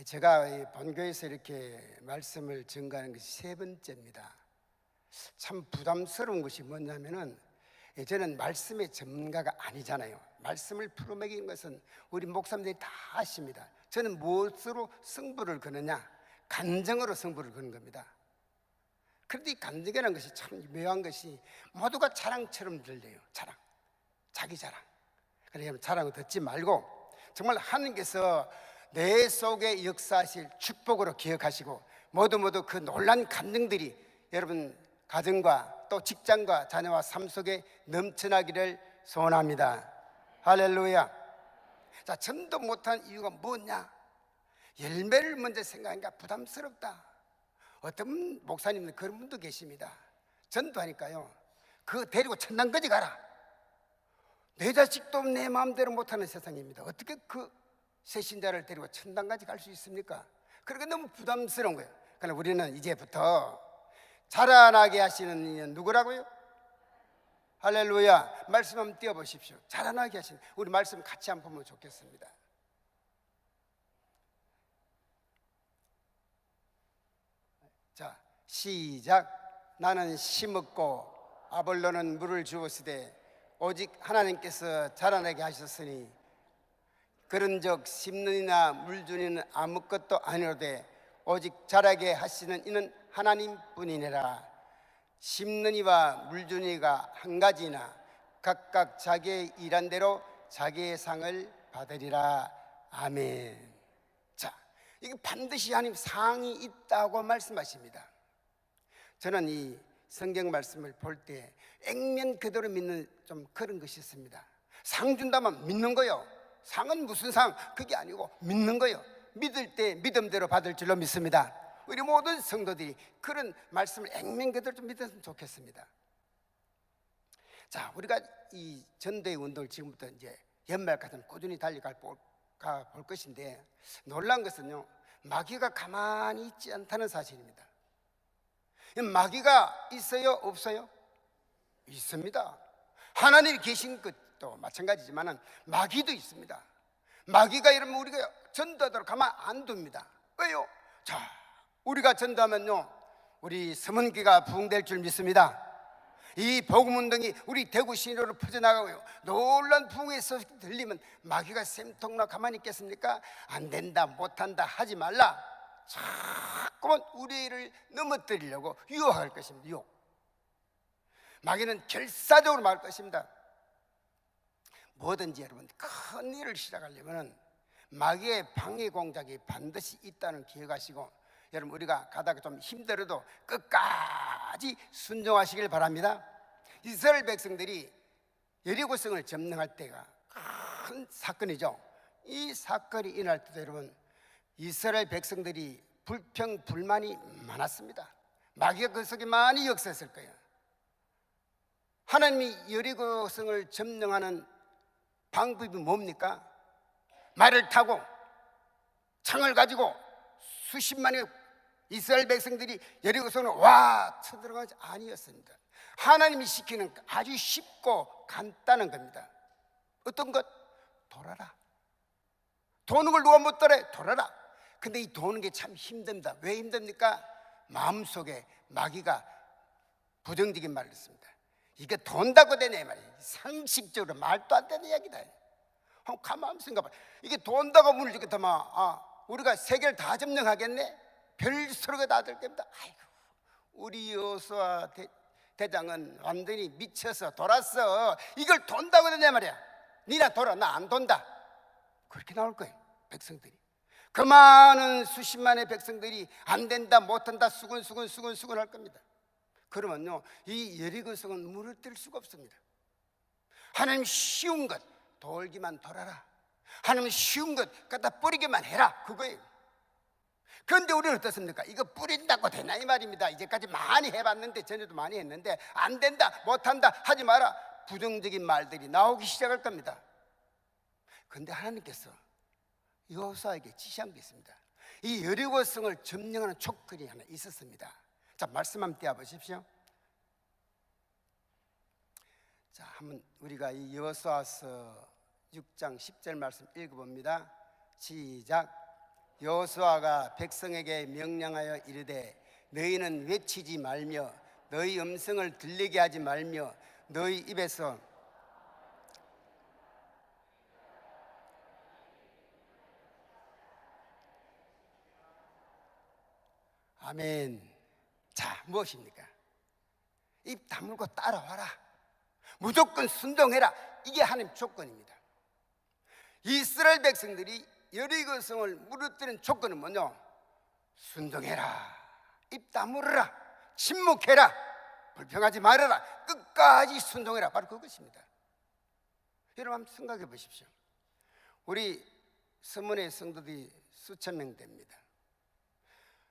제가 이 본교에서 이렇게 말씀을 증거하는 것이 세 번째입니다. 참 부담스러운 것이 뭐냐면은 저는 말씀의 전문가가 아니잖아요. 말씀을 풀어먹이는 것은 우리 목사님들이 다 아십니다. 저는 무엇으로 승부를 거느냐? 간증으로 승부를 거는 겁니다. 그런데 이 간증이라는 것이 참 묘한 것이 모두가 자랑처럼 들려요. 자랑, 자기 자랑. 그러니까 자랑을 듣지 말고 정말 하나님께서 내 속에 역사하실 축복으로 기억하시고 모두 그 놀란 간증들이 여러분 가정과 또 직장과 자녀와 삶 속에 넘쳐나기를 소원합니다. 할렐루야. 자, 전도 못한 이유가 뭐냐? 열매를 먼저 생각하니까 부담스럽다. 어떤 목사님은 그런 분도 계십니다. 전도하니까요, 그거 데리고 천당까지 가라. 내 자식도 내 마음대로 못하는 세상입니다. 어떻게 그 새신자를 데리고 천당까지 갈 수 있습니까? 그러니까 너무 부담스러운 거예요. 그러나 우리는 이제부터 자라나게 하시는 이는 누구라고요? 할렐루야. 말씀 한번 띄워보십시오. 자라나게 하시는, 우리 말씀 같이 한번 보면 좋겠습니다. 자, 시작. 나는 심었고 아볼로는 물을 주었으되 오직 하나님께서 자라나게 하셨으니 그런즉 심는이나 물 주니는 아무것도 아니로되 오직 자라게 하시는 이는 하나님뿐이니라. 심는 이와 물 주는 이가 한 가지나 각각 자기의 일한 대로 자기의 상을 받으리라. 아멘. 자, 이게 반드시 하나님 상이 있다고 말씀하십니다. 저는 이 성경 말씀을 볼 때 액면 그대로 믿는 좀 그런 것이 있습니다. 상 준다면 믿는 거요. 상은 무슨 상? 그게 아니고 믿는 거요. 믿을 때 믿음대로 받을 줄로 믿습니다. 우리 모든 성도들이 그런 말씀을 액면 그대로 좀 믿었으면 좋겠습니다. 자, 우리가 이 전도의 운동을 지금부터 이제 연말까지 꾸준히 달려가 볼 것인데, 놀라운 것은요, 마귀가 가만히 있지 않다는 사실입니다. 마귀가 있어요? 없어요? 있습니다. 하나님이 계신 것도 마찬가지지만 마귀도 있습니다. 마귀가 여러분 우리가 전도하도록 가만 안 둡니다. 왜요? 자, 우리가 전도하면요, 우리 서문기가 부흥될 줄 믿습니다. 이 복음운동이 우리 대구 시내로 퍼져나가고요, 놀란 부흥의 소식 들리면 마귀가 쌤통나 가만히 있겠습니까? 안 된다, 못한다, 하지 말라, 자꾸만 우리를 넘어뜨리려고 유혹할 것입니다. 유혹. 마귀는 결사적으로 말할 것입니다. 뭐든지 여러분 큰 일을 시작하려면 마귀의 방해 공작이 반드시 있다는 기억하시고, 여러분 우리가 가다가 좀 힘들어도 끝까지 순종하시길 바랍니다. 이스라엘 백성들이 여리고성을 점령할 때가 큰 사건이죠. 이 사건이 일어날 때도 여러분 이스라엘 백성들이 불평 불만이 많았습니다. 마귀가 그 속에 많이 역사했을 거예요. 하나님이 여리고성을 점령하는 방법이 뭡니까? 말을 타고 창을 가지고 수십만의 이스라엘 백성들이 여리고성을 와 쳐들어가지 아니었습니다. 하나님이 시키는 아주 쉽고 간단한 겁니다. 어떤 것? 돌아라. 도는 걸 누가 못 돌아요? 돌아라. 근데 이 도는 게 참 힘듭니다. 왜 힘듭니까? 마음속에 마귀가 부정적인 말을 했습니다. 이게 돈다고 되네 말이에요. 상식적으로 말도 안 되는 이야기다. 가만히 생각해봐. 이게 돈다고 문을 짓겠다면 우리가 세계를 다 점령하겠네? 별 소리가 다 들 겁니다. 아이고, 우리 여호수아 대장은 완전히 미쳐서 돌았어. 이걸 돈다고 되냐 말이야. 니나 돌아, 나 안 돈다. 그렇게 나올 거예요. 백성들이, 그 많은 수십만의 백성들이 안 된다, 못한다, 수군 할 겁니다. 그러면요, 이 여리고성은 물을 뜰 수가 없습니다. 하나님 쉬운 것 돌기만 돌아라. 하나님 쉬운 것 갖다 뿌리기만 해라, 그거예요. 그런데 우리는 어떻습니까? 이거 뿌린다고 되나 이 말입니다. 이제까지 많이 해봤는데, 전에도 많이 했는데 안 된다, 못한다, 하지 마라, 부정적인 말들이 나오기 시작할 겁니다. 그런데 하나님께서 여호수아에게 지시한 게 있습니다. 이 여리고성을 점령하는 조건이 하나 있었습니다. 자, 말씀 한번 띄워보십시오. 자, 한번 우리가 이 여호수아서 6장 10절 말씀 읽어봅니다. 시작. 여호수아가 백성에게 명령하여 이르되 너희는 외치지 말며 너희 음성을 들리게 하지 말며 너희 입에서 아멘. 자, 무엇입니까? 입 다물고 따라와라. 무조건 순종해라. 이게 하나님 조건입니다. 이스라엘 백성들이 여리고 성을 무너뜨린 조건은 뭐냐? 순종해라. 입 다물어라. 침묵해라. 불평하지 말아라. 끝까지 순종해라. 바로 그것입니다. 여러분 한번 생각해 보십시오. 우리 서문의 성도들이 수천 명 됩니다.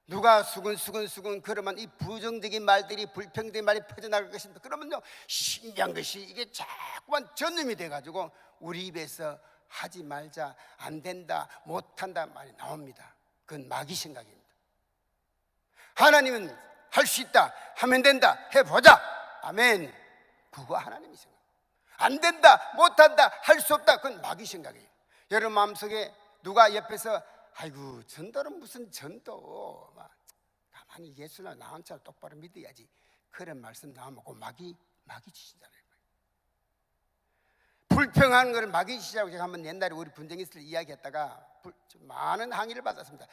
누가 수근수근 그러면 이 부정적인 말들이, 불평적인 말이 퍼져나갈 것입니다. 그러면요, 신기한 것이 이게 자꾸만 전염이 돼가지고 우리 입에서 하지 말자, 안 된다, 못한다 말이 나옵니다. 그건 마귀 생각입니다. 하나님은 할 수 있다, 하면 된다, 해보자. 아멘. 그거 하나님이 생각. 안 된다, 못한다, 할 수 없다, 그건 마귀 생각이에요. 여러분 마음속에 누가 옆에서 아이고 전도는 무슨 전도, 가만히 예수나 나 혼자 똑바로 믿어야지, 그런 말씀 나오면 그 마귀 주시잖아요. 불평하는 것을 마귀 주시라고 제가 한번 옛날에 우리 분쟁이 있을 때 이야기했다가 많은 항의를 받았습니다.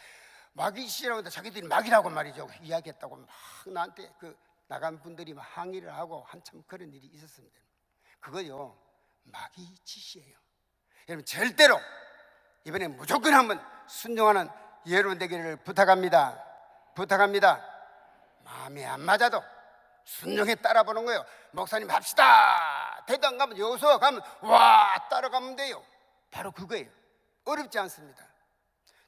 마귀 주시라고 했는데 자기들이 마귀라고 말이죠 이야기했다고 막 나한테 나간 분들이 막 항의를 하고 한참 그런 일이 있었습니다. 그거요 마귀 짓이에요. 여러분 절대로 이번에 무조건 한번 순종하는 여러분 되기를 부탁합니다. 마음에 안 맞아도 순종해 따라보는 거예요. 목사님 합시다. 대도 안 가면 여호수아 가면 와 따라가면 돼요. 바로 그거예요. 어렵지 않습니다.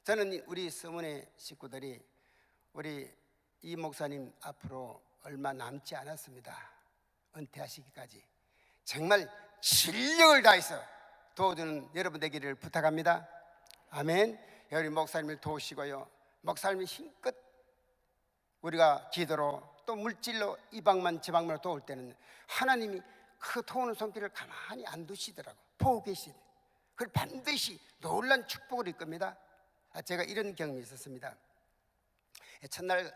저는 우리 서문의 식구들이 우리 이 목사님 앞으로 얼마 남지 않았습니다. 은퇴하시기까지 정말 진력을 다해서 도와주는 여러분 되기를 부탁합니다. 아멘. 우리 목사님을 도우시고요, 목사님이 힘껏 우리가 기도로 또 물질로 이 방만 저 방만으로 도울 때는 하나님이 그 도우는 손길을 가만히 안 두시더라고. 보고 계시네. 그걸 반드시 놀란 축복을 일 겁니다. 제가 이런 경험이 있었습니다. 첫날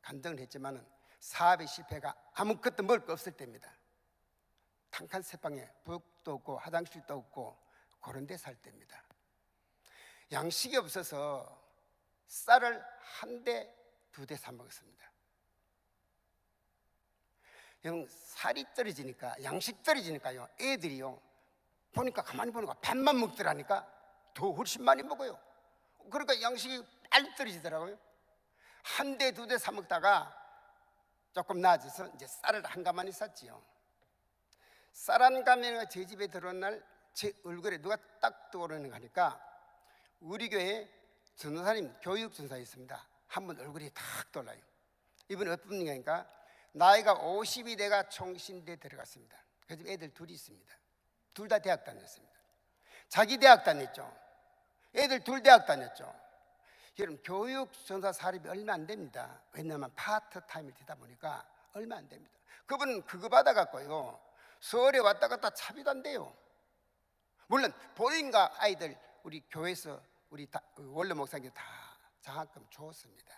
간증을 했지만 사업의 실패가 아무것도 먹을 거 없을 때입니다. 탕칸 새방에 부엌도 없고 화장실도 없고 그런 데 살 때입니다. 양식이 없어서 쌀을 한 대, 두 대 사 먹었습니다. 살이 떨어지니까, 양식 떨어지니까요, 애들이요 보니까 가만히 보니까 밥만 먹더라니까 더 훨씬 많이 먹어요. 그러니까 양식이 빨리 떨어지더라고요. 한 대, 두 대 사 먹다가 조금 나아져서 이제 쌀을 한 가마니 샀지요. 쌀 한 가마니가 제 집에 들어온 날 제 얼굴에 누가 딱 떠오르는 거 하니까 우리 교회 전도사님 교육 전사 있습니다. 한 분 얼굴이 탁 떠올라요. 이분은 어떤 분이니까 나이가 50이 돼가 총신대 들어갔습니다. 그 집 애들 둘이 있습니다. 둘 다 대학 다녔습니다. 자기 대학 다녔죠. 애들 둘 대학 다녔죠. 여러분 교육 전사 사립이 얼마 안 됩니다. 왜냐하면 파트타임이 되다 보니까 얼마 안 됩니다. 그분은 그거 받아갖고요 서울에 왔다 갔다 차비도 안 돼요. 물론 본인과 아이들 우리 교회에서 우리 원로 목사님께 다 장학금 줬습니다.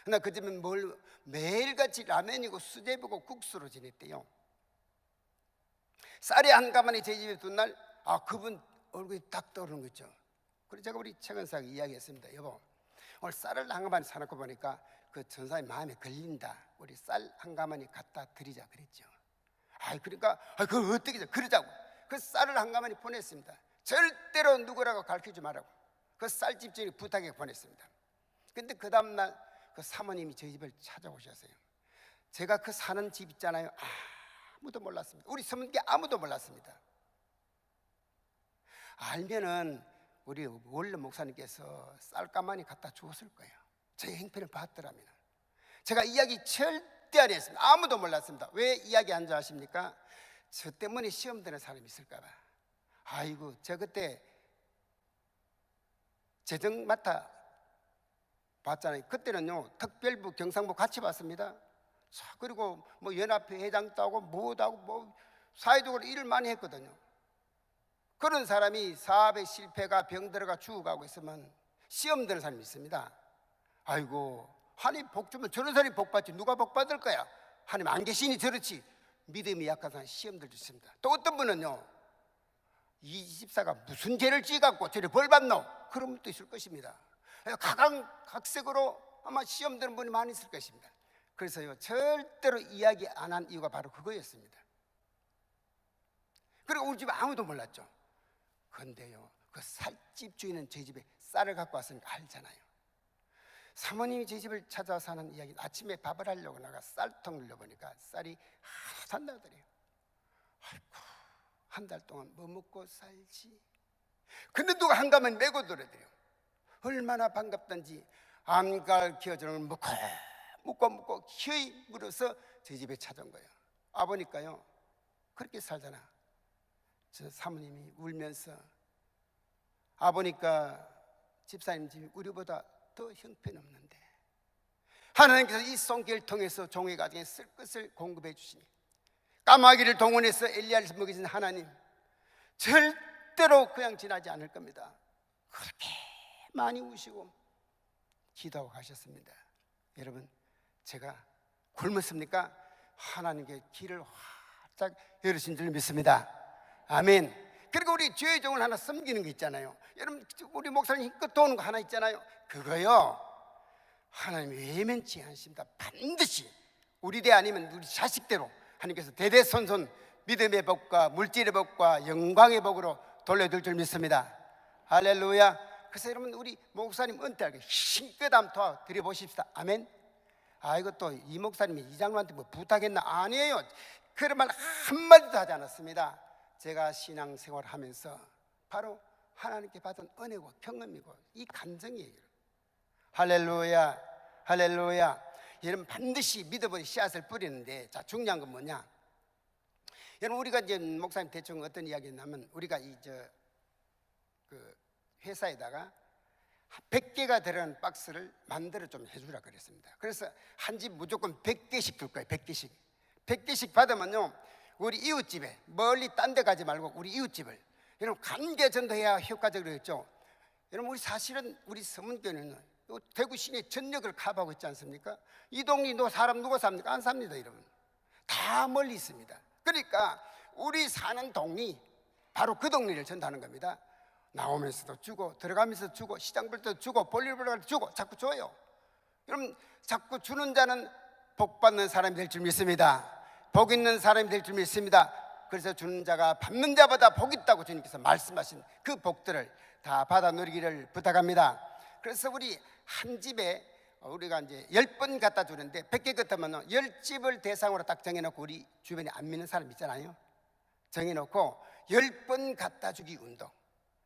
그러나 그 집은 매일같이 라면이고 수제비고 국수로 지냈대요. 쌀이 한 가마니 제 집에 둔 날 그분 얼굴이 딱 떠오르는 거죠. 그래서 제가 우리 최근사에게 이야기했습니다. 여보 오늘 쌀을 한 가마니 사놓고 보니까 그 전사의 마음에 걸린다. 우리 쌀 한 가마니 갖다 드리자 그랬죠. 그러니까 그걸 어떻게 그러자고 그 쌀을 한 가마니 보냈습니다. 절대로 누구라고 가르치지 말라고 그 쌀집 주인이 부탁해 보냈습니다. 근데 그 다음날 그 사모님이 저희 집을 찾아오셨어요. 제가 그 사는 집 있잖아요, 아무도 몰랐습니다. 우리 서문께 아무도 몰랐습니다. 알면은 우리 원래 목사님께서 쌀가마니 갖다 주었을 거예요. 제 행편을 봤더라면. 제가 이야기 절대 안 했습니다. 아무도 몰랐습니다. 왜 이야기한 줄 아십니까? 저 때문에 시험 드는 사람이 있을까 봐. 아이고 저 그때 재정 맡아 봤잖아요. 그때는요 특별부 경상부 같이 봤습니다. 그리고 뭐 연합회 회장도 하고 뭐도 하고 뭐 사회적으로 일을 많이 했거든요. 그런 사람이 사업의 실패가 병들어가 죽어가고 있으면 시험 드는 사람이 있습니다. 아이고, 하나님 복 주면 저런 사람이 복 받지 누가 복 받을 거야? 하나님 안 계시니 저렇지. 믿음이 약한 사람 시험들 있습니다. 또 어떤 분은요, 이 집사가 무슨 죄를 지어갖고 저리 벌 받노? 그런 분도 있을 것입니다. 각색으로 아마 시험 드는 분이 많이 있을 것입니다. 그래서요, 절대로 이야기 안 한 이유가 바로 그거였습니다. 그리고 우리 집에 아무도 몰랐죠. 그런데요, 그 쌀집 주인은 저희 집에 쌀을 갖고 왔으니까 알잖아요. 사모님이 제 집을 찾아와서 하는 이야기, 아침에 밥을 하려고 나가 쌀통 눌러보니까 쌀이 하나도 안 나오더래요. 아이고, 한 달 동안 뭐 먹고 살지? 근데 누가 한가면 메고 들어드려. 얼마나 반갑던지 안갈 기어전을 묻고 기어이 물어서 제 집에 찾아온 거예요. 아버니까요, 그렇게 살잖아. 저 사모님이 울면서, 아버니까 집사님 집이 우리보다 더 형편없는데 하나님께서 이 손길을 통해서 종의 가정에 쓸 것을 공급해 주시니 까마귀를 동원해서 엘리야를 먹이신 하나님 절대로 그냥 지나지 않을 겁니다. 그렇게 많이 우시고 기도하고 가셨습니다. 여러분, 제가 굶었습니까? 하나님께 길을 활짝 열으신 줄 믿습니다. 아멘. 그리고 우리 주의 종을 하나 섬기는 거 있잖아요. 여러분, 우리 목사님 힘껏 도는 거 하나 있잖아요. 그거요, 하나님이 외면치 않으십니다. 반드시 우리 대 아니면 우리 자식대로 하나님께서 대대손손 믿음의 복과 물질의 복과 영광의 복으로 돌려줄 줄 믿습니다. 할렐루야. 그래서 여러분, 우리 목사님 은퇴하게 힘껏 한번 도와드려보십시다. 아멘. 이것도 이 목사님이 이 장로한테 뭐 부탁했나? 아니에요. 그런 말 한마디도 하지 않았습니다. 제가 신앙생활을 하면서 바로 하나님께 받은 은혜고 경험이고 이 감정이에요. 할렐루야, 할렐루야. 여러분, 반드시 믿어버린 씨앗을 뿌리는데, 자, 중요한 건 뭐냐? 여러분, 우리가 이제 목사님 대충 어떤 이야기 했냐면, 우리가 그 회사에다가 100개가 들어간 박스를 만들어 좀 해주라 그랬습니다. 그래서 한 집 무조건 100개씩 줄 거예요. 100개씩. 100개씩 받으면요, 우리 이웃집에, 멀리 딴 데 가지 말고 우리 이웃집을, 여러분, 관계 전도해야 효과적이겠죠. 여러분, 우리 사실은 우리 서문교회는 대구 시내 전역을 커버하고 있지 않습니까? 이 동네 사람 누가 삽니까? 안 삽니다, 여러분. 다 멀리 있습니다. 그러니까 우리 사는 동네, 바로 그 동네를 전도하는 겁니다. 나오면서도 주고, 들어가면서 주고, 시장 볼 때도 주고, 볼일 보러 갈 때 주고, 자꾸 줘요. 여러분, 자꾸 주는 자는 복 받는 사람이 될 줄 믿습니다. 복 있는 사람이 될 줄 믿습니다. 그래서 주는 자가 받는 자보다 복 있다고 주님께서 말씀하신 그 복들을 다 받아 누리기를 부탁합니다. 그래서 우리 한 집에 우리가 이제 10번 갖다 주는데, 100개 같으면 10집을 대상으로 딱 정해놓고, 우리 주변에 안 믿는 사람 있잖아요. 정해놓고 10번 갖다 주기 운동,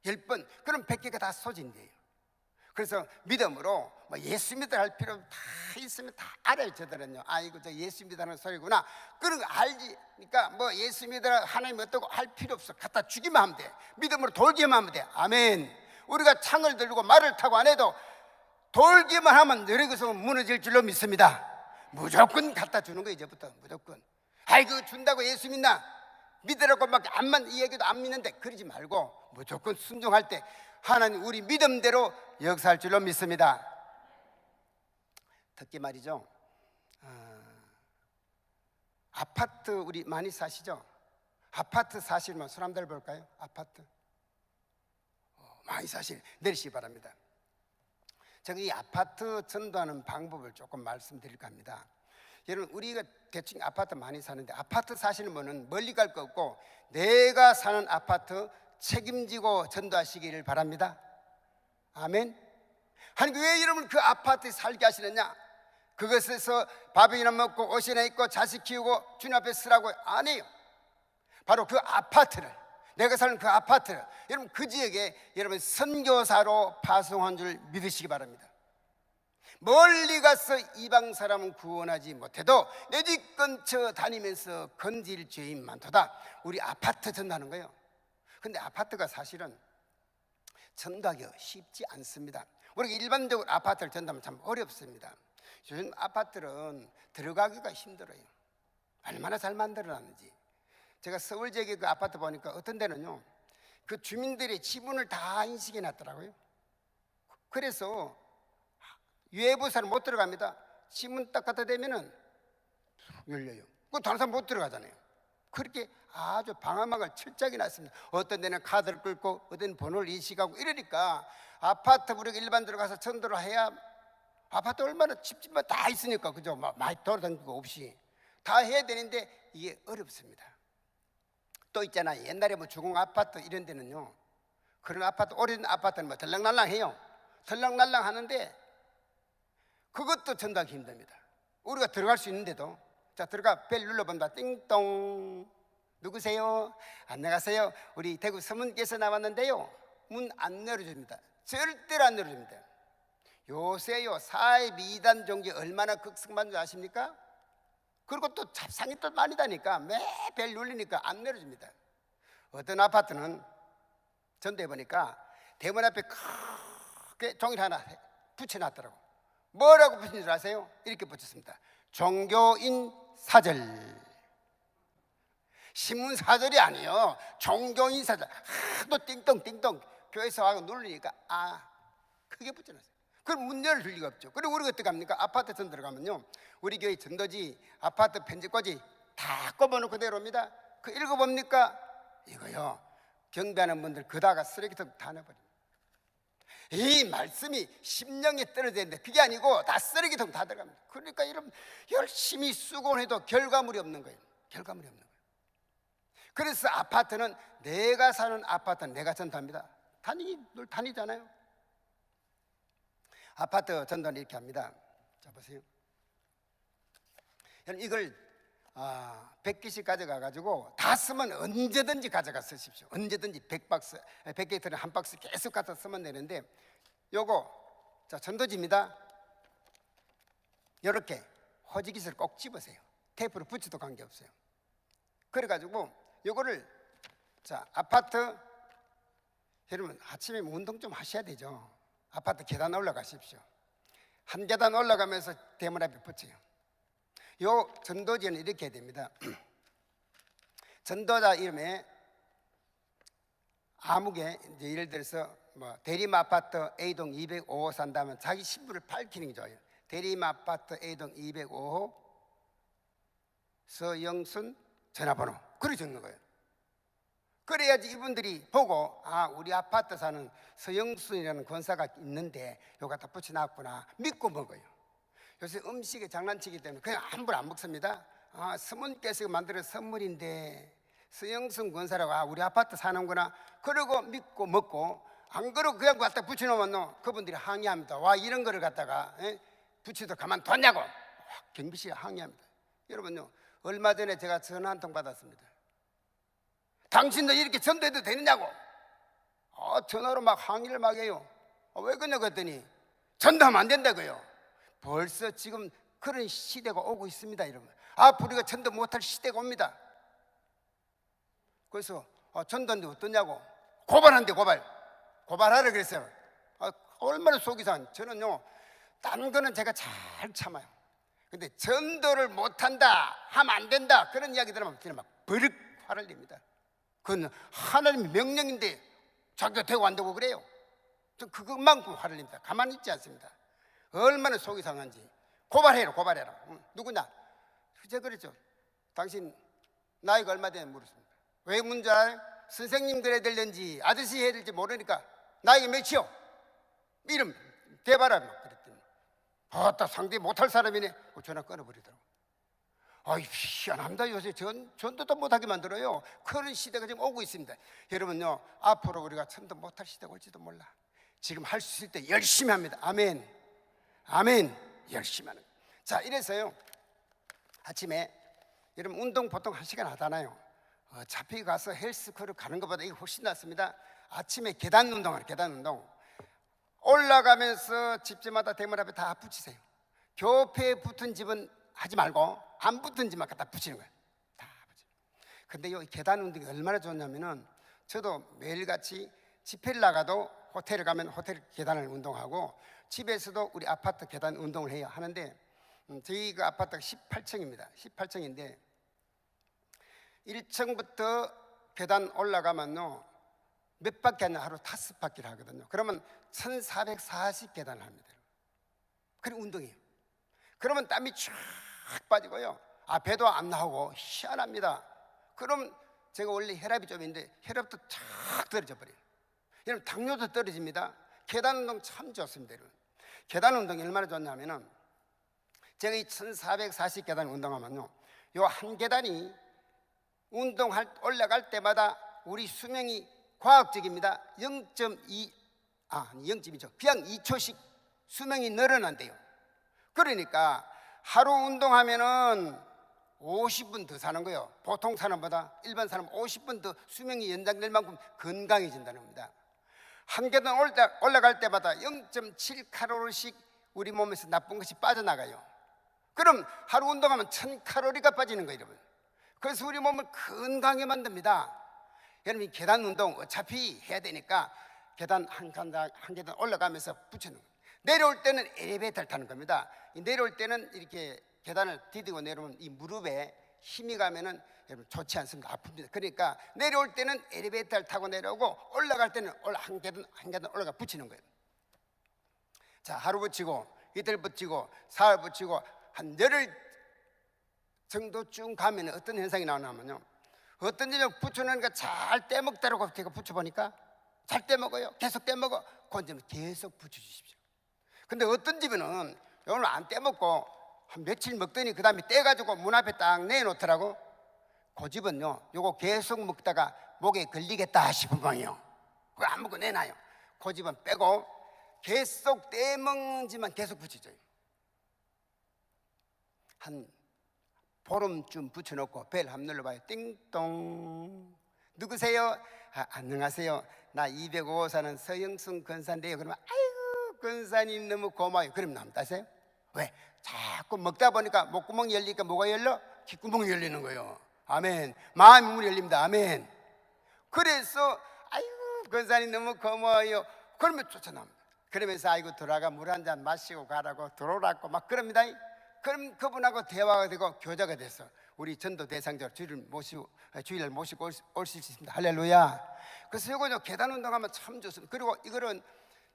10번, 그럼 100개가 다 소진돼요. 그래서 믿음으로 뭐 예수 믿으라 할 필요 다 있으면 다 알아요. 저들은요, 아이고 저 예수 믿으라는 소리구나, 그런 거 알지. 그러니까 뭐 예수 믿으라 하나님 어떠고 할 필요 없어. 갖다 주기만 하면 돼. 믿음으로 돌기만 하면 돼. 아멘. 우리가 창을 들고 말을 타고 안 해도 돌기만 하면 너희에게서 무너질 줄로 믿습니다. 무조건 갖다 주는 거, 이제부터 무조건. 아이고 준다고 예수 믿나? 믿으라고 막 안만 이 얘기도 안 믿는데, 그러지 말고 무조건 순종할 때 하나님 우리 믿음대로 역사할 줄로 믿습니다. 특히 말이죠, 아파트 우리 많이 사시죠? 아파트 사시면 손 한번 볼까요? 아파트 많이 사실 내리시기 바랍니다. 제가 이 아파트 전도하는 방법을 조금 말씀드릴까 합니다. 여러분, 우리가 대충 아파트 많이 사는데, 아파트 사시는 분은 멀리 갈 거 없고 내가 사는 아파트 책임지고 전도하시기를 바랍니다. 아멘. 하나님 왜 여러분 그 아파트에 살게 하시느냐? 그것에서 밥이나 먹고 옷이나 입고 자식 키우고 주님 앞에 쓰라고 아니에요. 바로 그 아파트를, 내가 사는 그 아파트를 여러분 그 지역에 여러분 선교사로 파송한 줄 믿으시기 바랍니다. 멀리 가서 이방 사람은 구원하지 못해도 내 집 근처 다니면서 건질 죄인 많도다. 우리 아파트 전도하는 거예요. 근데 아파트가 사실은 전도하기가 쉽지 않습니다. 우리가 일반적으로 아파트를 전도하면 참 어렵습니다. 요즘 아파트는 들어가기가 힘들어요. 얼마나 잘 만들어놨는지. 제가 서울 지역에 그 아파트 보니까 어떤 데는요, 그 주민들의 지분을 다 인식해 놨더라고요. 그래서 외부사는 못 들어갑니다. 지문 딱 갖다 대면은 열려요. 그 다른 사람 못 들어가잖아요. 그렇게 아주 방화막을 철저하게 놨습니다. 어떤 데는 카드를 끌고 어떤 데는 번호를 인식하고 이러니까 아파트 우리가 일반 들어가서 전도를 해야 아파트 얼마나 집집만 다 있으니까 그죠? 많이 돌아다니고 없이 다 해야 되는데 이게 어렵습니다. 또 있잖아요. 옛날에 뭐 주공 아파트 이런 데는요, 그런 아파트, 오래된 아파트는 뭐 덜렁날랑해요. 덜렁날랑 하는데 그것도 전달하기 힘듭니다. 우리가 들어갈 수 있는데도. 자, 들어가 벨 눌러본다. 띵동. 누구세요? 안녕하세요. 우리 대구 서문께서 나왔는데요. 문 안 열어줍니다. 절대로 안 열어줍니다. 요새요 사회 미단 종교 얼마나 극성만 줄 아십니까? 그리고 또 잡상이 또 많이 다니까 매 벨 눌리니까 안 열어줍니다. 어떤 아파트는 전도해 보니까 대문 앞에 크게 종이를 하나 붙여놨더라고. 뭐라고 붙인 줄 아세요? 이렇게 붙였습니다. 종교인 사절. 신문 사절이 아니에요. 종교인 사절. 하도 띵동띵동 교회에서 와서 누르니까 크게 붙여놨어요. 그럼 문 열을 리가 없죠. 그리고 우리가 어떻게 합니까? 아파트 전 들어가면요, 우리 교회 전도지 아파트 편집꽂이 다 꼽아놓고 내려옵니다. 그 읽어봅니까? 이거요, 경배하는 분들 그다가 쓰레기통 다 내버립니다. 이 말씀이 심령에 떨어져야 되는데 그게 아니고 다 쓰레기통 다 들어갑니다. 그러니까 여러분 열심히 수고해도 결과물이 없는 거예요. 결과물이 없는 거예요. 그래서 아파트는 내가 사는 아파트는 내가 전도합니다. 늘 다니잖아요. 아파트 전도는 이렇게 합니다. 자, 보세요. 이걸 100개씩 가져가가지고 다 쓰면 언제든지 가져가 쓰십시오. 언제든지 100개 들은 한 박스 계속 갖다 쓰면 되는데, 요거 자 전도지입니다. 이렇게 호지깃을 꼭 집으세요. 테이프로 붙여도 관계없어요. 그래가지고 요거를 자 아파트, 여러분 아침에 운동 좀 하셔야 되죠. 아파트 계단 올라가십시오. 한 계단 올라가면서 대문 앞에 붙여요. 요 전도지는 이렇게 해야 됩니다. 전도자 이름에 아무개, 이제 예를 들어서 뭐 대림 아파트 A동 205호 산다면 자기 신분을 밝히는 게 좋아요. 대림 아파트 A동 205호 서영순 전화번호, 그래 적는 거예요. 그래야지 이분들이 보고 우리 아파트 사는 서영순이라는 권사가 있는데 요 갖다 붙여놨구나 믿고 먹어요. 요새 음식에 장난치기 때문에 그냥 함부로 안 먹습니다. 스님께서 만들어 선물인데 서영순 권사라고 우리 아파트 사는구나 그러고 믿고 먹고, 안 그러고 그냥 갖다 붙여놓으면 그분들이 항의합니다. 와, 이런 거를 갖다가 붙여도 가만뒀냐고 경비씨가 항의합니다. 여러분요, 얼마 전에 제가 전화 한 통 받았습니다. 당신도 이렇게 전도해도 되느냐고 전화로 막 항의를 막 해요. 왜 그러냐 그랬더니 전도하면 안 된다고요. 벌써 지금 그런 시대가 오고 있습니다. 여러분, 앞으로 우리가 전도 못할 시대가 옵니다. 그래서 전도하는데 어떠냐고 고발한대. 고발하라 그랬어요. 얼마나 속이 상. 저는요 다른 거는 제가 잘 참아요. 근데 전도를 못한다, 하면 안 된다 그런 이야기 들으면 그냥 막 버릇 화를 냅니다. 그건 하나님의 명령인데 자기가 되고 안 되고 그래요. 전 그것만큼 화를 냅니다. 가만히 있지 않습니다. 얼마나 속이 상한지. 고발해라. 누구냐? 제가 그랬죠. 당신 나이가 얼마 되냐 물었습니다. 왜 문제 알아요? 선생님 그래야 될는지 아저씨 해야 될지 모르니까 나이가 몇이요? 이름 대봐라 그랬더니 상대 못할 사람이네. 전화 끊어버리더라고. 희한합니다. 요새 전도도 못하게 만들어요. 그런 시대가 지금 오고 있습니다. 여러분요, 앞으로 우리가 전도 못할 시대가 올지도 몰라. 지금 할 수 있을 때 열심히 합니다. 아멘. 열심히 하는 거예요. 자, 이래서요 아침에 여러분 운동 보통 1시간 하잖아요. 어차피 가서 헬스클럽 가는 것보다 이게 훨씬 낫습니다. 아침에 계단 운동하는 계단 운동. 올라가면서 집집마다 대문 앞에 다 붙이세요. 교패에 붙은 집은 하지 말고 안 붙은 집만 갖다 붙이는 거예요. 다 붙이는 거예요. 근데 이 계단 운동이 얼마나 좋냐면은, 저도 매일같이 집회를 나가도 호텔에 가면 호텔 계단을 운동하고 집에서도 우리 아파트 계단 운동을 해요. 하는데 저희 그 아파트가 18층입니다. 18층인데 1층부터 계단 올라가면요 몇 바퀴 하냐? 하루 5바퀴를 하거든요. 그러면 1440계단을 합니다. 그리고 운동이에요. 그러면 땀이 쫙 빠지고요, 배도 안 나오고 희한합니다. 그럼 제가 원래 혈압이 좀 있는데 혈압도 쫙 떨어져 버려요. 여러분, 당뇨도 떨어집니다. 계단 운동 참 좋습니다. 여러분, 계단 운동이 얼마나 좋냐면은, 제가 이 1440계단 운동하면요, 요 한 계단이 올라갈 때마다 우리 수명이 과학적입니다. 0.2죠. 그냥 2초씩 수명이 늘어난대요. 그러니까 하루 운동하면은 50분 더 사는 거예요. 보통 사람보다 일반 사람 50분 더 수명이 연장될 만큼 건강해진다는 겁니다. 한 계단 올라갈 때마다 0.7칼로리씩 우리 몸에서 나쁜 것이 빠져나가요. 그럼 하루 운동하면 1000칼로리가 빠지는 거예요, 여러분. 그래서 우리 몸을 건강하게 만듭니다. 여러분, 계단 운동 어차피 해야 되니까 계단 한 계단 올라가면서 붙여놓는 거예요. 내려올 때는 엘리베이터를 타는 겁니다. 내려올 때는 이렇게 계단을 디디고 내려오면 이 무릎에 힘이 가면은 여러분 좋지 않습니다. 아픕니다. 그러니까 내려올 때는 엘리베이터를 타고 내려오고, 올라갈 때는 한 계단 올라가 붙이는 거예요. 자, 하루 붙이고 이틀 붙이고 사흘 붙이고 한 열흘 정도 쭉 가면 어떤 현상이 나오냐면요, 어떤 집에 붙여놓으니까 잘 떼먹더라고. 제가 붙여보니까 잘 떼먹어요. 계속 떼먹어. 그건 좀 계속 붙여주십시오. 근데 어떤 집에는 오늘 안 떼먹고 한 며칠 먹더니 그 다음에 떼가지고 문 앞에 딱 내놓더라고. 그 집은요, 요거 계속 먹다가 목에 걸리겠다 싶은 방이요, 그거 안 먹고 내놔요. 그 집은 빼고 계속 떼먹는지만 계속 붙여줘요. 한 보름쯤 붙여놓고 벨 한번 눌러봐요. 띵동. 누구세요? 안녕하세요. 나 205호 사는 서영순 권사인데요. 그러면 아이고 권사님 너무 고마워요. 그럼 남 따세요? 왜? 자꾸 먹다 보니까 목구멍이 열리니까 뭐가 열려? 귓구멍이 열리는 거예요. 아멘. 마음의 문이 열립니다. 아멘. 그래서 아이고 권사님 너무 고마워요. 그러면 쫓아납니다. 그러면서 아이고 돌아가 물 한 잔 마시고 가라고 들어오라고 막 그럽니다. 그럼 그분하고 대화가 되고 교제가 돼서 우리 전도 대상자로 주일날 모시고 올 수 있습니다. 할렐루야. 그래서 이거 계단 운동하면 참 좋습니다. 그리고 이거는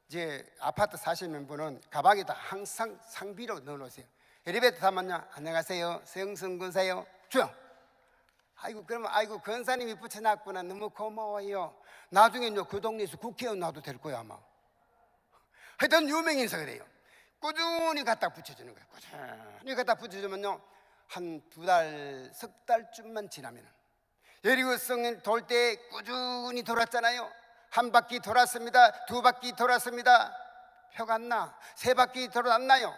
이제 아파트 사시는 분은 가방에다 항상 상비로 넣어놓으세요. 엘리베이터 타면요, 안녕하세요, 서영순 권사요, 주영. 아이고 그러면 아이고 권사님이 붙여놨구나, 너무 고마워요. 나중에는요 그 동네에서 국회의원 나도 될 거야 아마. 하여튼 유명인서 그래요. 꾸준히 갖다 붙여주는 거예요. 꾸준히 갖다 붙여주면요, 한 2달, 석 달쯤만 지나면 여리고성을 돌 때 꾸준히 돌았잖아요. 한 바퀴 돌았습니다. 2바퀴 돌았습니다. 표가 안 나. 3바퀴 돌았나요?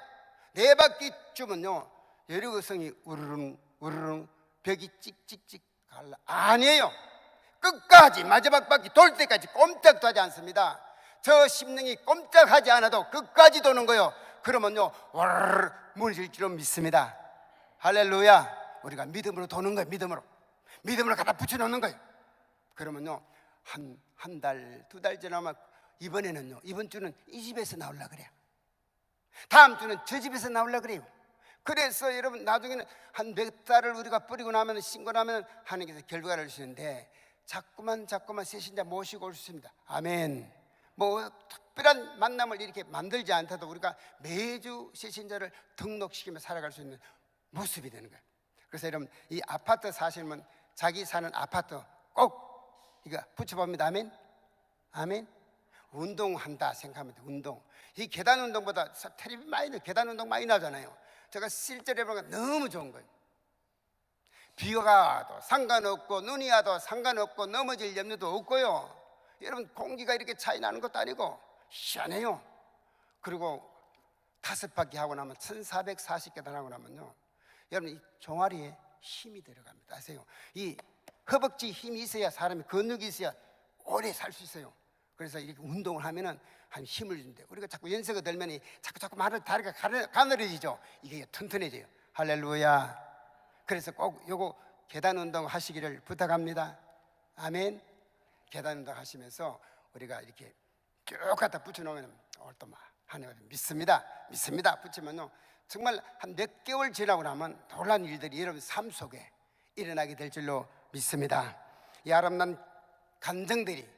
4바퀴쯤은요 여리고성이 우르릉 우르릉 벽이 찍찍찍 갈라. 아니에요. 끝까지 마지막 바퀴 돌 때까지 꼼짝도 하지 않습니다. 저 심령이 꼼짝하지 않아도 끝까지 도는 거예요. 그러면요 와르르 무너질 줄 믿습니다. 할렐루야. 우리가 믿음으로 도는 거예요. 믿음으로 갖다 붙여놓는 거예요. 그러면요 한 달, 2달 지나면 이번에는요, 이번 주는 이 집에서 나오려고 그래요. 다음 주는 저 집에서 나오려고 그래요. 그래서 여러분 나중에는 한 몇 달을 우리가 뿌리고 나면, 신고 나면 하나님께서 결과를 주시는데, 자꾸만 새신자 모시고 올 수 있습니다. 아멘. 뭐 특별한 만남을 이렇게 만들지 않더라도 우리가 매주 새신자를 등록시키며 살아갈 수 있는 모습이 되는 거예요. 그래서 여러분 이 아파트 사시면 자기 사는 아파트 꼭 이거 붙여봅니다. 아멘. 아멘. 운동한다 생각하면 돼. 운동. 이 계단 운동보다 텔레비 계단 운동 많이 나잖아요. 제가 실제로 해보니까 너무 좋은 거예요. 비가 와도 상관없고 눈이 와도 상관없고 넘어질 염려도 없고요. 여러분 공기가 이렇게 차이 나는 것도 아니고 희한해요. 그리고 5바퀴 하고 나면 1440계단 하고 나면요, 여러분 이 종아리에 힘이 들어갑니다. 아세요? 이 허벅지 힘이 있어야 사람이 근육이 있어야 오래 살 수 있어요. 그래서 이렇게 운동을 하면은 한 힘을 준대. 우리가 자꾸 연세가 들면 자꾸 말을 다리가 가늘어지죠. 이게 튼튼해져요. 할렐루야. 그래서 꼭 요거 계단 운동 하시기를 부탁합니다. 아멘. 계단 운동 하시면서 우리가 이렇게 쭉 갖다 붙여놓으면 오늘 또 하나님 믿습니다 붙이면요 정말 한 몇 개월 지나고 나면 놀라운 일들이 여러분 삶 속에 일어나게 될 줄로 믿습니다. 이 아름다운 감정들이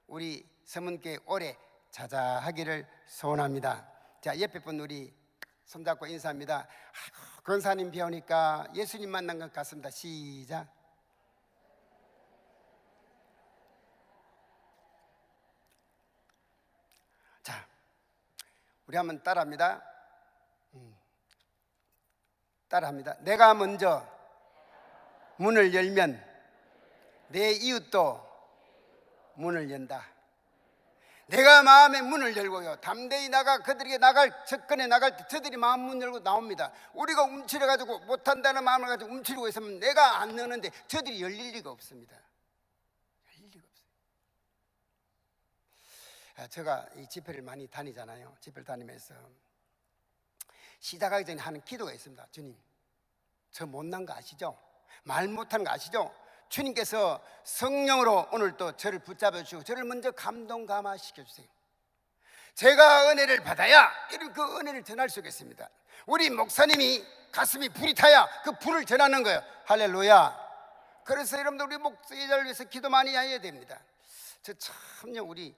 우리 서문교회 오래 자자하기를 소원합니다. 자, 옆에 분 우리 손잡고 인사합니다. 아이고, 권사님 배우니까 예수님 만난 것 같습니다. 시작. 자, 우리 한번 따라합니다. 따라합니다. 내가 먼저 문을 열면 내 이웃도 문을 연다. 내가 마음의 문을 열고요, 담대히 나가 그들에게 접근해 나갈 때 저들이 마음 문 열고 나옵니다. 우리가 움츠려 가지고 못한다는 마음을 가지고 움츠리고 있으면 내가 안 넣는데 저들이 열릴 리가 없습니다. 열릴 리가 없어요. 제가 이 집회를 많이 다니잖아요. 집회를 다니면서 시작하기 전에 하는 기도가 있습니다. 주님, 저 못난 거 아시죠? 말 못하는 거 아시죠? 주님께서 성령으로 오늘 또 저를 붙잡아 주시고 저를 먼저 감동 감화시켜 주세요. 제가 은혜를 받아야 이런 그 은혜를 전할 수 있겠습니다. 우리 목사님이 가슴이 불이 타야 그 불을 전하는 거예요. 할렐루야. 그래서 여러분들 우리 목사님을 위해서 기도 많이 해야 됩니다. 저 참요, 우리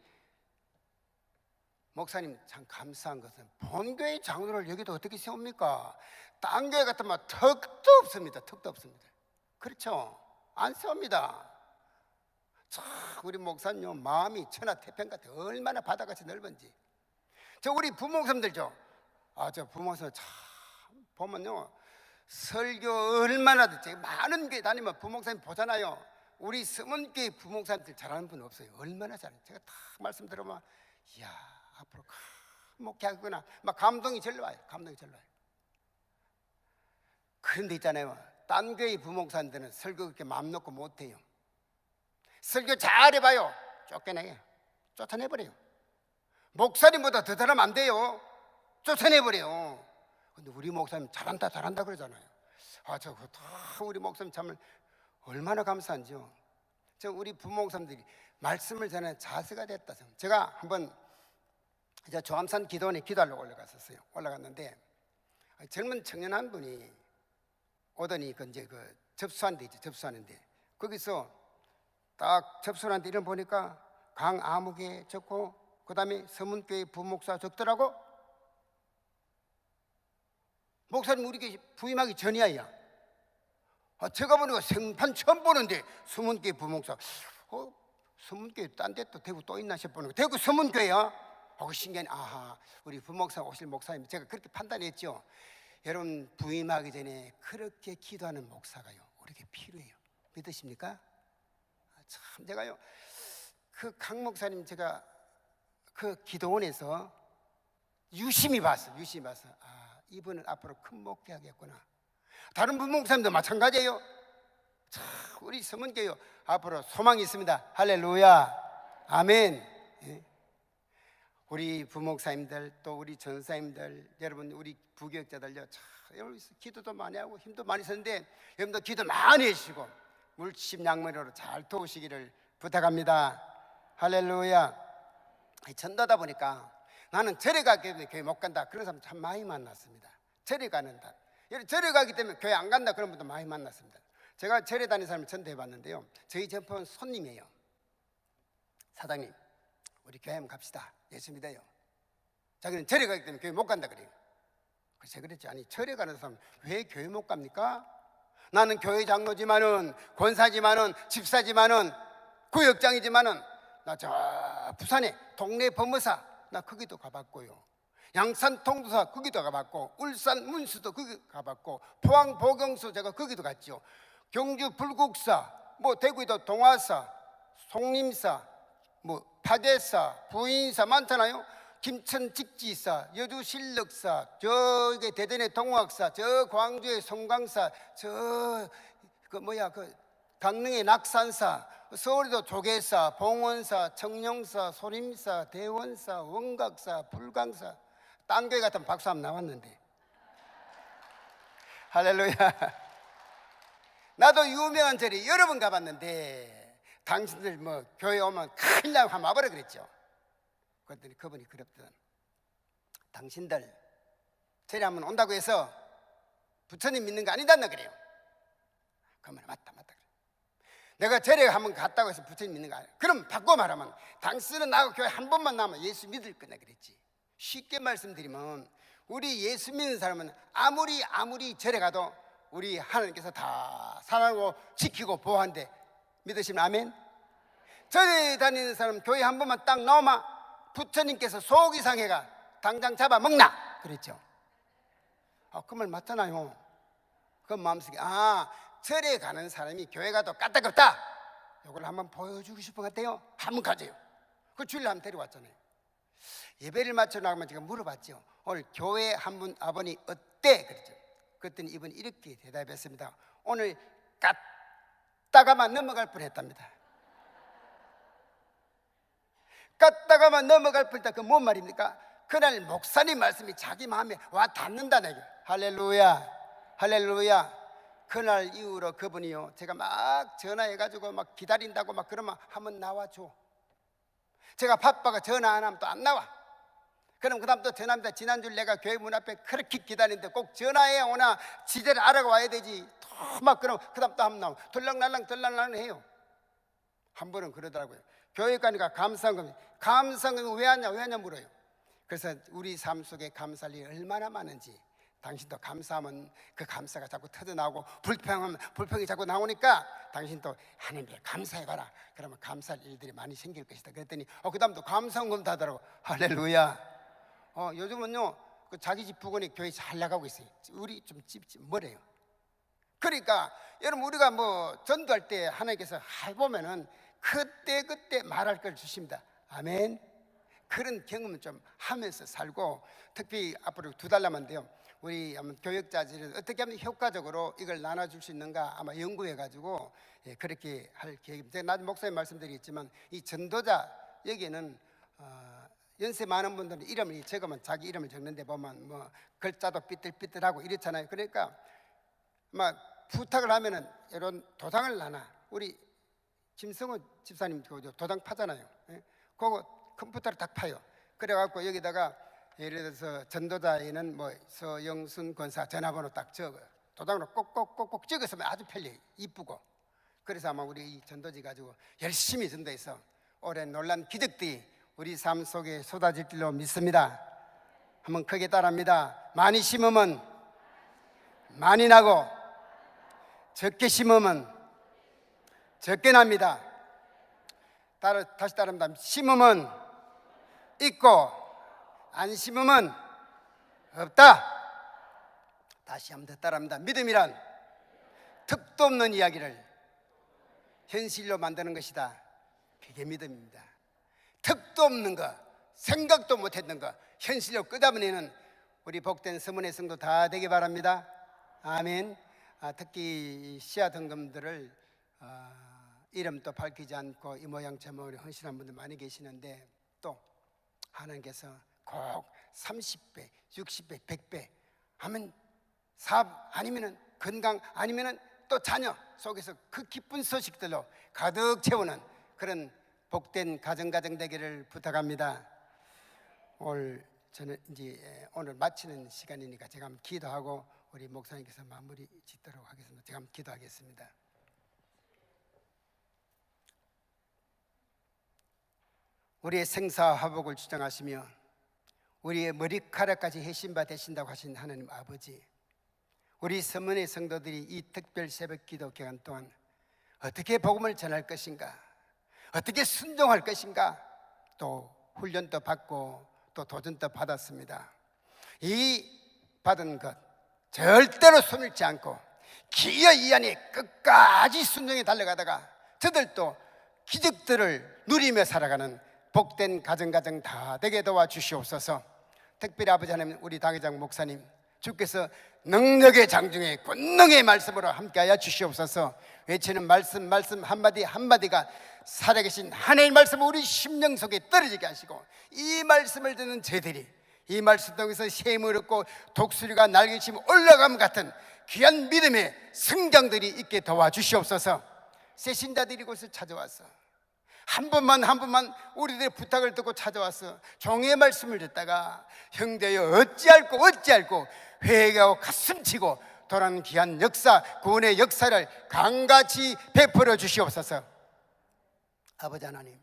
목사님 참 감사한 것은 본교회 장로를 여기도 어떻게 세웁니까? 딴 교회 같으면 턱도 없습니다. 턱도 없습니다. 그렇죠? 안 세웁니다. 참 우리 목사님 마음이 천하태평 같아. 얼마나 바다같이 넓은지. 저 우리 부목사님들죠. 저 부목사님 참 보면요, 설교 얼마나 듣지. 많은 교회 다니면 부목사님 보잖아요. 우리 서문교회 부목사님들 잘하는 분 없어요. 얼마나 잘해요. 제가 딱 말씀 들으면 이야, 앞으로 목회하구나 막 감동이 절로 와요. 감동이 절로 와요. 그런데 있잖아요, 딴 교회 부목사님들은 설교 그렇게 마음 놓고 못해요. 설교 잘해봐요, 쫓겨내요. 쫓아내버려요. 목사님보다 더 잘하면 안 돼요. 쫓아내버려요. 근데 우리 목사님 잘한다 잘한다 그러잖아요. 우리 목사님 참 얼마나 감사한지요. 저 우리 부목사님들이 말씀을 전하는 자세가 됐다. 제가 한번 조암산 기도원에 기도하려고 올라갔는데 젊은 청년 한 분이 오더니 그 접수한 데 있죠. 접수하는데 거기서 딱 접수하는데 이름 보니까 강아무개 적고 그 다음에 서문교회 부목사 적더라고. 목사님 우리 교회 부임하기 전이야. 제가 보니까 생판 처음 보는데 서문교회 부목사. 서문교회 딴 데 또 대구 또 있나 싶어요. 대구 서문교회야. 신기하네. 아하, 우리 부목사 오실 목사님 제가 그렇게 판단했죠. 여러분 부임하기 전에 그렇게 기도하는 목사가요 우리에게 필요해요. 믿으십니까? 참 제가요 그 강 목사님 제가 그 기도원에서 유심히 봤어. 이분은 앞으로 큰 목회하겠구나. 다른 부목사님도 마찬가지예요. 참 우리 서문교회 앞으로 소망이 있습니다. 할렐루야. 아멘. 예. 우리 부목사님들 또 우리 전사님들 여러분 우리 부교육자들요 참 기도도 많이 하고 힘도 많이 쓰는데 여러분도 기도 많이 해주시고 물심양면으로 잘 도우시기를 부탁합니다. 할렐루야. 전도하다 보니까 나는 절에 가기 때문에 교회 못 간다 그런 사람 참 많이 만났습니다. 절에 가는다, 절에 가기 때문에 교회 안 간다 그런 분도 많이 만났습니다. 제가 절에 다니는 사람을 전도해 봤는데요, 저희 전포는 손님이에요. 사장님 우리 교회 한번 갑시다. 예수 믿어요. 자기는 절에 가기 때문에 교회 못 간다 그래요. 그래서 그랬지. 아니 절에 가는 사람 왜 교회 못 갑니까? 나는 교회 장로지만은 권사지만은 집사지만은 구역장이지만은 나 저 부산에 동네 법무사 나 거기도 가봤고요, 양산 통도사 거기도 가봤고, 울산 문수도 거기 가봤고, 포항 보경소 제가 거기도 갔죠. 경주 불국사, 뭐 대구에도 동화사, 송림사, 뭐 파대사, 부인사 많잖아요. 김천 직지사, 여주 신력사, 저기 대전의 동학사, 저 광주의 송광사, 저 강릉의 낙산사, 서울에도 조계사, 봉원사, 청룡사, 소림사, 대원사, 원각사, 불광사. 딴 교회 같은 박수 한번 나왔는데 할렐루야. 나도 유명한 절에 여러 번 가봤는데 당신들 뭐 교회 오면 큰일 나고 한번 와버려 그랬죠. 그랬더니 그분이 그랬거든. 당신들 절에 한번 온다고 해서 부처님 믿는 거 아니단다 그래요. 그러면 맞다 그래. 내가 절에 한번 갔다고 해서 부처님 믿는 거 아니야. 그럼 바꿔 말하면 당신은 나하고 교회 한 번만 나오면 예수 믿을 거냐 그랬지. 쉽게 말씀드리면 우리 예수 믿는 사람은 아무리 절에 가도 우리 하나님께서 다 사랑하고 지키고 보호한대. 믿으시면 아멘. 절에 다니는 사람 교회 한 번만 딱 나오면 부처님께서 속이 상해가 당장 잡아먹나 그랬죠. 그 말 맞잖아요. 그 마음속에 절에 가는 사람이 교회 가도 까딱없다. 이걸 한번 보여주고 싶은 것 같아요. 한번 가져요. 그 주일 한번 데려왔잖아요. 예배를 마쳐 나가면 제가 물어봤죠. 오늘 교회 한 분 아버님 어때? 그랬죠. 그랬더니 이분이 이렇게 대답했습니다. 오늘 갔다가만 넘어갈 뻔했답니다. 갔다가만 넘어갈 뻔했다. 그 뭔 말입니까? 그날 목사님 말씀이 자기 마음에 와 닿는다는 얘기예요. 할렐루야, 할렐루야. 그날 이후로 그분이요, 제가 막 전화해가지고 막 기다린다고 막 그러면 한번 나와줘. 제가 바빠가 전화 안 하면 또 안 나와. 그럼 그 다음 또 전화합니다. 지난주 내가 교회 문 앞에 그렇게 기다리는데 꼭 전화해야 오나 지대를 알아가 와야 되지. 또 막 그럼 그 다음 또 한번 나와. 들락날락 해요. 한 번은 그러더라고요. 교회 가니까 감사한금 왜 하냐 물어요. 그래서 우리 삶 속에 감사할 일이 얼마나 많은지 당신도 감사하면 그 감사가 자꾸 터져나오고 불평하면 불평이 자꾸 나오니까 당신도 하나님께 감사해봐라. 그러면 감사할 일들이 많이 생길 것이다. 그랬더니 그 다음도 감사한금 하더라고. 할렐루야. 요즘은요 그 자기 집 부근에 교회 잘 나가고 있어요. 우리 좀 집 멀어요. 그러니까 여러분 우리가 뭐 전도할 때 하나님께서 해보면은 그때 말할 걸 주십니다. 아멘. 그런 경험을 좀 하면서 살고, 특히 앞으로 2달 남았는데요, 우리 교역자들은 어떻게 하면 효과적으로 이걸 나눠줄 수 있는가 아마 연구해가지고 그렇게 할 계획입니다. 제가 나중에 목사님 말씀드리겠지만 이 전도자 여기에는 연세 많은 분들은 이름을 적으면 자기 이름을 적는데 보면 뭐 글자도 삐뚤삐뚤하고 이렇잖아요. 그러니까 막 부탁을 하면은 이런 도장을 놔놔. 우리 김성호 집사님 도장 파잖아요. 그거 컴퓨터를 딱 파요. 그래갖고 여기다가 예를 들어서 전도자에는 뭐 서영순 권사 전화번호 딱 적어요. 도장으로 꼭꼭꼭꼭 찍었으면 아주 편리해요. 이쁘고. 그래서 아마 우리 이 전도지 가지고 열심히 전도해서 올해 놀란 기적들이 우리 삶 속에 쏟아질 줄로 믿습니다. 한번 크게 따라합니다. 많이 심으면 많이 나고 적게 심으면 적게 납니다. 다시 따라합니다. 심으면 있고 안 심으면 없다. 다시 한번 더 따라합니다. 믿음이란 득도 없는 이야기를 현실로 만드는 것이다. 그게 믿음입니다. 득도 없는 거, 생각도 못했던 거 현실로 끄집어내는 우리 복된 서문의 성도 다 되기 바랍니다. 아멘. 특히 시야 등금들을 이름도 밝히지 않고 이 모양 저 모양 헌신한 분들 많이 계시는데, 또 하나님께서 꼭 30배, 60배, 100배 하면 사업 아니면은 건강 아니면은 또 자녀 속에서 그 기쁜 소식들로 가득 채우는 그런 복된 가정 되기를 부탁합니다. 저는 이제 오늘 마치는 시간이니까 제가 한번 기도하고 우리 목사님께서 마무리 짓도록 하겠습니다. 제가 한번 기도하겠습니다. 우리의 생사화복을 주장하시며 우리의 머리카락까지 해신바 되신다고 하신 하나님 아버지, 우리 서문의 성도들이 이 특별 새벽 기도 기간 동안 어떻게 복음을 전할 것인가, 어떻게 순종할 것인가, 또 훈련도 받고 또 도전도 받았습니다. 이 받은 것 절대로 손을지 않고 기어이 안에 끝까지 순종에 달려가다가 저들도 기적들을 누리며 살아가는 복된 가정 다 되게 도와주시옵소서. 특별히 아버지 하나님, 우리 당회장 목사님 주께서 능력의 장중에 권능의 말씀으로 함께하여 주시옵소서. 외치는 말씀 한마디 한마디가 살아계신 하나님의 말씀을 우리 심령 속에 떨어지게 하시고, 이 말씀을 듣는 저희들이 이 말씀 통해서 셈을 얻고 독수리가 날개치며 올라감 같은 귀한 믿음의 성장들이 있게 도와주시옵소서. 새신자들이 이곳을 찾아와서 한 번만 우리들의 부탁을 듣고 찾아와서 종의 말씀을 듣다가 형제여 어찌할꼬 회개하고 가슴치고 돌아오는 귀한 역사, 구원의 역사를 강같이 베풀어 주시옵소서. 아버지 하나님,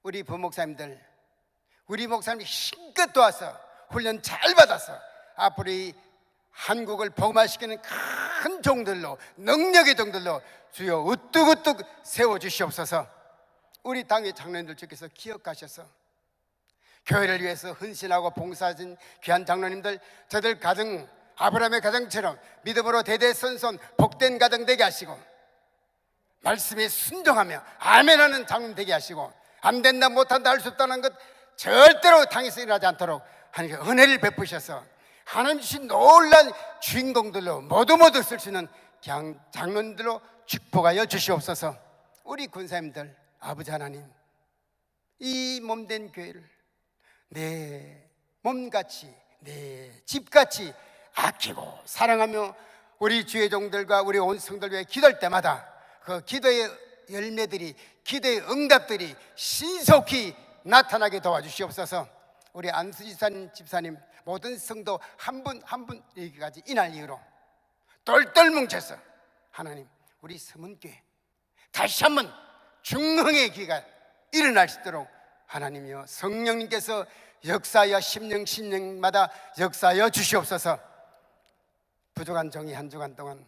우리 부목사님들, 우리 목사님이 힘껏 도와서 훈련 잘 받아서 앞으로 이 한국을 복음화시키는 큰 종들로, 능력의 종들로 주여 우뚝우뚝 세워주시옵소서. 우리 당의 장로님들 주께서 기억하셔서 교회를 위해서 헌신하고 봉사하신 귀한 장로님들, 저들 가정, 아브라함의 가정처럼 믿음으로 대대손손 복된 가정 되게 하시고, 말씀에 순종하며 아멘하는 장로님 되게 하시고, 안 된다 못한다 할 수 없다는 것 절대로 당에서 일어나지 않도록 하나님께 은혜를 베푸셔서 하나님 주신 놀란 주인공들로 모두 쓸 수 있는 장로님들로 축복하여 주시옵소서. 우리 군사님들, 아버지 하나님, 이 몸된 교회를 내 몸같이, 내 집같이 아끼고 사랑하며 우리 주의 종들과 우리 온 성들 위해 기도할 때마다 그 기도의 열매들이, 기도의 응답들이 신속히 나타나게 도와주시옵소서. 우리 안수지사님, 집사님, 모든 성도 한 분 한 분 여기까지 이날 이후로 똘똘 뭉쳐서 하나님, 우리 서문교회 다시 한번 중흥의 기가 일어날 수 있도록 하나님이여 성령님께서 역사하여 신령마다 역사하여 주시옵소서. 부족한 정이 한 주간 동안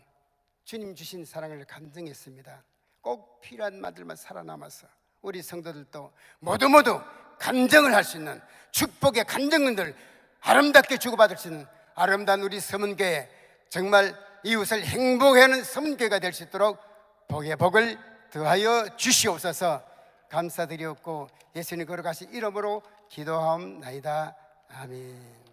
주님 주신 사랑을 간증했습니다. 꼭 필요한 말들만 살아남아서 우리 성도들도 모두 간증을 할 수 있는 축복의 간증들 아름답게 주고받을 수 있는 아름다운 우리 서문교회, 정말 이웃을 행복해 하는 서문교회가 될 수 있도록 복의 복을 더하여 주시옵소서. 감사드리옵고 예수님 걸어가신 이름으로 기도하옵나이다. 아멘.